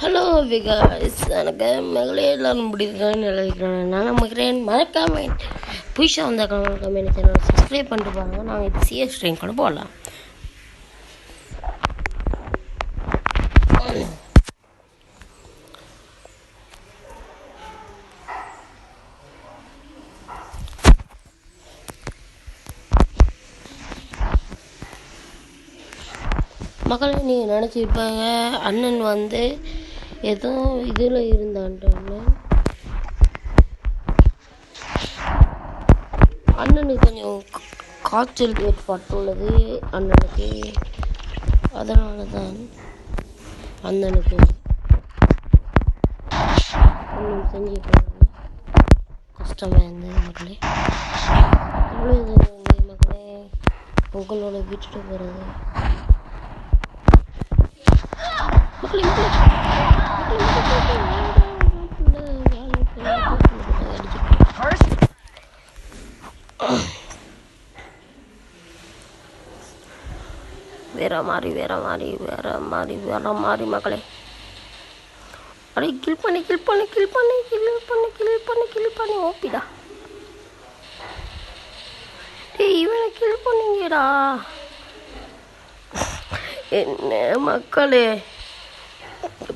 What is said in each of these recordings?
Hello Vikas எனக்கு மகளே எல்லாரும் பிடிக்குன்னு நினைக்கிறேன். நான் நம்புகிறேன். மறக்காம புதுசாக வந்த கமெண்ட் சேனல் சப்ஸ்கிரைப் பண்ணிட்டு பாருங்க. நாங்கள் இது சிஎஸ் ட்ரெயின் கூட போடலாம். மக்களே நீங்கள் நினச்சிருப்பாங்க அண்ணன் வந்து ஏதோ இதில் இருந்தான்ட்டு. அண்ணனுக்கு கொஞ்சம் காய்ச்சல் ஏற்பட்டுள்ளது அண்ணனுக்கு. அதனால தான் அண்ணனுக்கு ஒன்றும் செஞ்சுக்கலாம் கஷ்டமாக இருந்தது மக்களே. எவ்வளோ இது வந்து மக்களே உங்களோட விட்டுட்டு போகிறது வேற மாதிரி மக்களே. அப்படியே கில் பண்ணி ஓப்பிடா. இவனை கில் பண்ணீங்கடா. என்ன மக்களே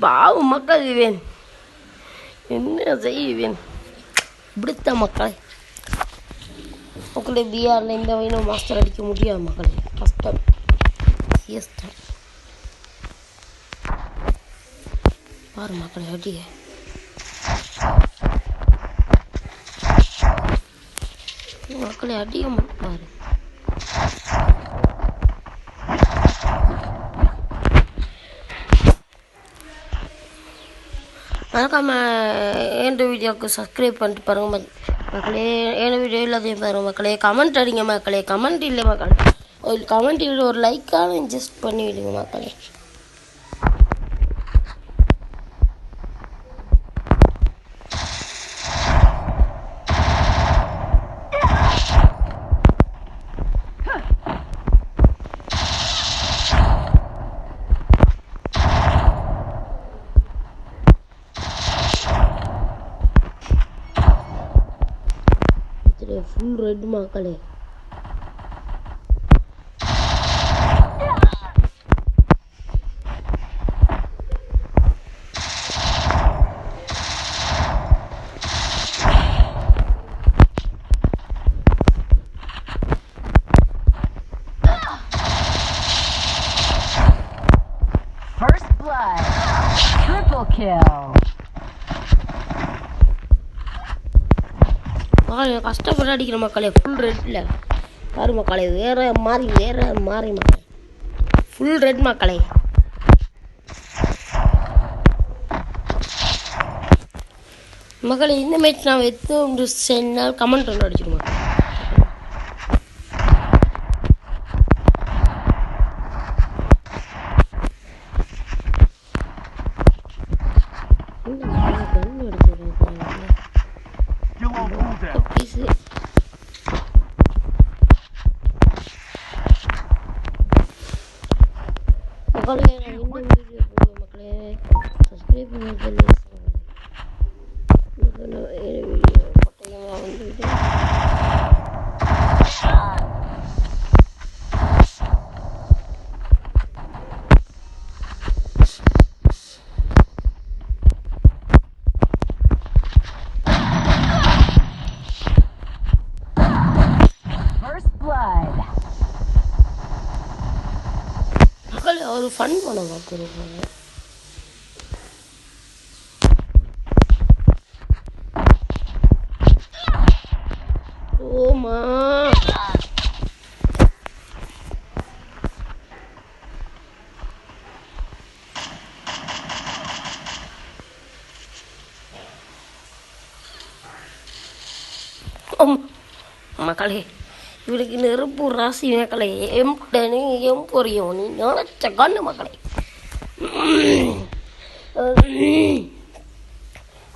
பாவம் மக்கள் இவன் என்ன செய்வேன் இப்படித்தான் மக்களே பிஆரில் இந்த வயலும் மாஸ்டர் அடிக்க முடியாது மக்களே. கஷ்டம் சிஎஸ்தான் பாரு மக்களே அடிய மக்களே அடிய பாரு. மறக்காமல் என் வீடியோவுக்கு சப்ஸ்கிரைப் பண்ணிட்டு பாருங்க மக்களே. என் வீடியோ எல்லாத்தையும் பாருங்கள் மக்களே. கமெண்ட் அடிங்க மக்களே. கமெண்ட் இல்லை மக்களே, ஒரு கமெண்ட் இல்லை, ஒரு லைக்கான ஜஸ்ட் பண்ணி விடுங்க மக்களே. ஃபுல் ரெட் மக்களே. First blood. Triple kill. கஷ்டப்பட்டு அடிக்கிற மக்களே ஃபுல் ரெட்டில் பாரு மக்களே. வேற மாதிரி மக்களே ஃபுல் ரெட் மக்களே. மக்களே இந்த மேட்ச் நான் எத்தனை சென்னால் கமெண்ட் ஒன்று அடிச்சிடுவேன். மக்களே இன்னும் வீடியோ போடுவேன் மக்களே. சப்ஸ்கிரைப் பண்ணி வீடியோ பட்டையமாக வந்துவிட்டு ஒரு ஃபன் பண்ண பார்த்துருக்காங்க. ஓமா மக்களே இவனுக்கு நெருப்பு ராசி மக்களே. எம்பொரியும் நீ நினைச்ச கண்ணு மக்களே.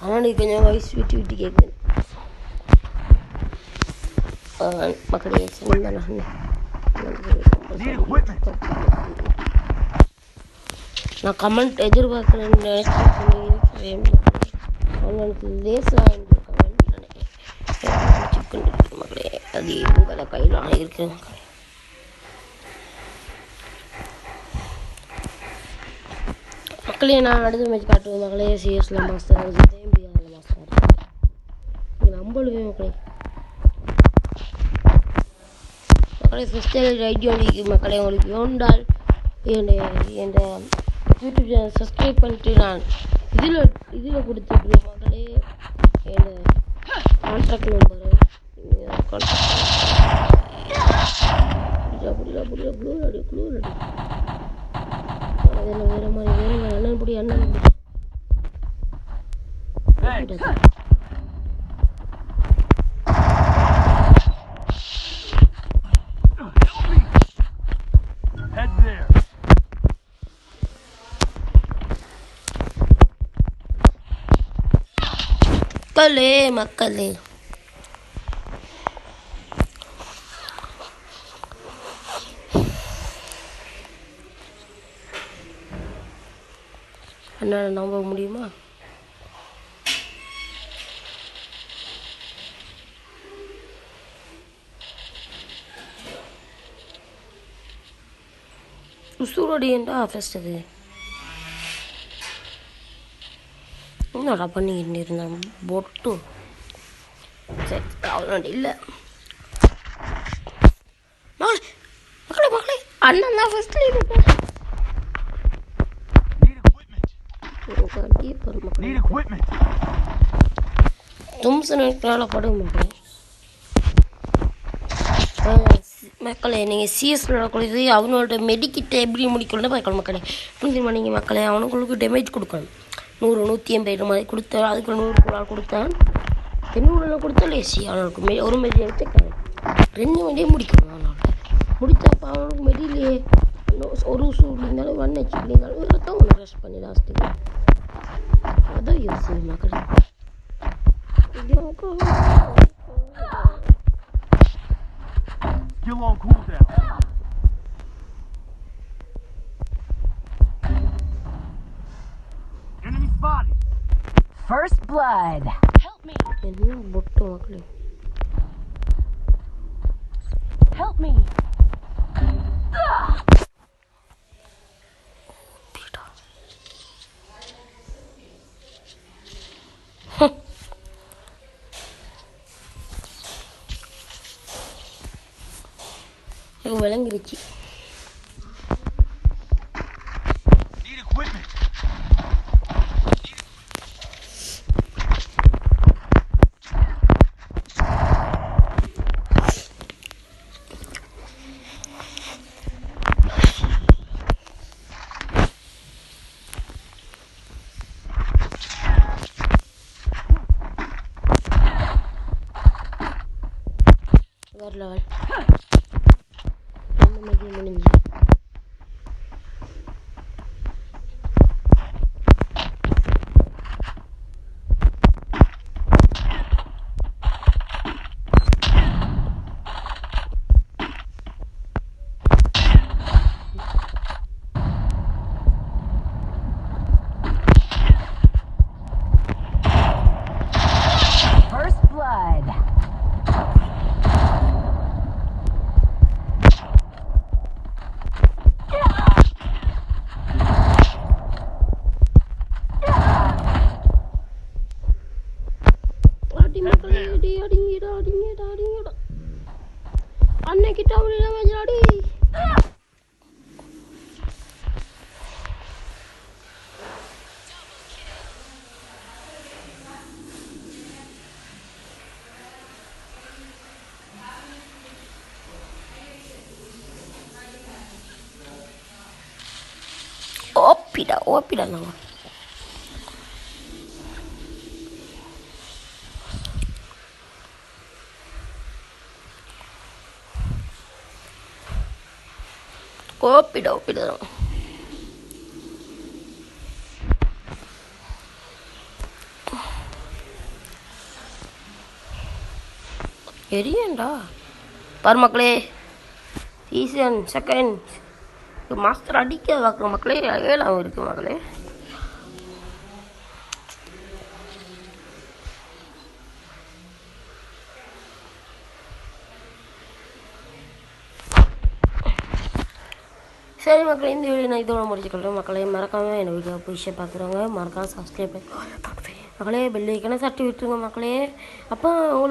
ஆனால் நீ கொஞ்சம் வயசு விட்டு கேட்குது மக்களே. நான் கமெண்ட் எதிர்பார்க்குறேன்னு நினைக்கிறேன். அவங்களுக்கு லேசாக கமெண்ட் நினைக்கிறேன் மக்களே. அது உங்களை கையில் இருக்கிற மக்களே. மக்களே நான் அடுத்த மேட்ச் காட்டுவேன் மக்களே. சிஎஸ்ல மாஸ்டர் ஜேம்பிஆரில் மாஸ்டர் நம்பளுவே மக்களே. மக்களே ஃபஸ்ட்டு ஐடியா மக்களே உங்களுக்கு வேண்டால் என் யூடியூப் சேனல் சப்ஸ்கிரைப் பண்ணிட்டு நான் இதில் கொடுத்துருக்கேன் மக்களே. என் கான்டாக்ட் நம்பரு க்ளூர் அதில் வேறு மாதிரி அண்ணன் பிடி மக்களே அண்ணா நம்ப முடியுமா? உசூரோடையண்டா ஃபஸ்ட்டு என்னடா பண்ணிக்கிட்டு இருந்தேன் பொட்டு. சரி அவ்வளோ இல்லை மக்களே மக்களே அண்ணன் தான் ஃபஸ்ட்டு இருக்கேன். மக்களே நீங்கள் சிஎஸ் நடக்கிறது அவனோட மெடிக்கிட்ட எப்படி முடிக்கணும்னு பார்க்கணும் மக்களே. புரிஞ்சுமா நீங்கள் மக்களே? அவனுங்களுக்கு டேமேஜ் கொடுக்கணும். 100 180 மாதிரி கொடுத்தேன். அதுக்கு 100 குழாய் கொடுத்தேன். 200 கொடுத்தா லேசி. அவனுக்கு ஒரு மெடி எடுத்துக்காது 2 மெடியே முடிக்கணும். அவனோட முடித்தப்போ அவனுக்கு மெடியிலே ஒரு சூடு இருந்தாலும் 1 HP இருந்தாலும் எல்லாத்தான் ஒன்று ரெஸ்ட் பண்ணி லாஸ்ட்டுக்கு அதான் யோசனை மக்களே. Still on cooldown. Enemy spotted. First blood. Help me. என்ன பொட்டு மக்களே. Help me. விளங்கிருச்சு. வேறு லெவல் முடிஞ்சு First blood. அன்னைக்கிட்ட மஜாடி ஓப்பிடா நம்ம ஓப்பிடா எரியண்டா பாரு மக்களே. சீசன் செகண்ட் மாஸ்டர் அடிக்க பார்க்குற மக்களே, ஏழாவும் இருக்குது மக்களே. சரி மக்களே, இந்த வீடியோ நான் இதோட முடிச்சுக்கிறேன் மக்களே. மறக்காமல் என் வீடியோ பிடிச்சி பார்க்குறவங்க மறக்காமல் சப்ஸ்கிரைப் பண்ணி மக்களே பெல் ஐக்கானை தட்டி விட்டுருங்க மக்களே. அப்போ உங்களுக்கு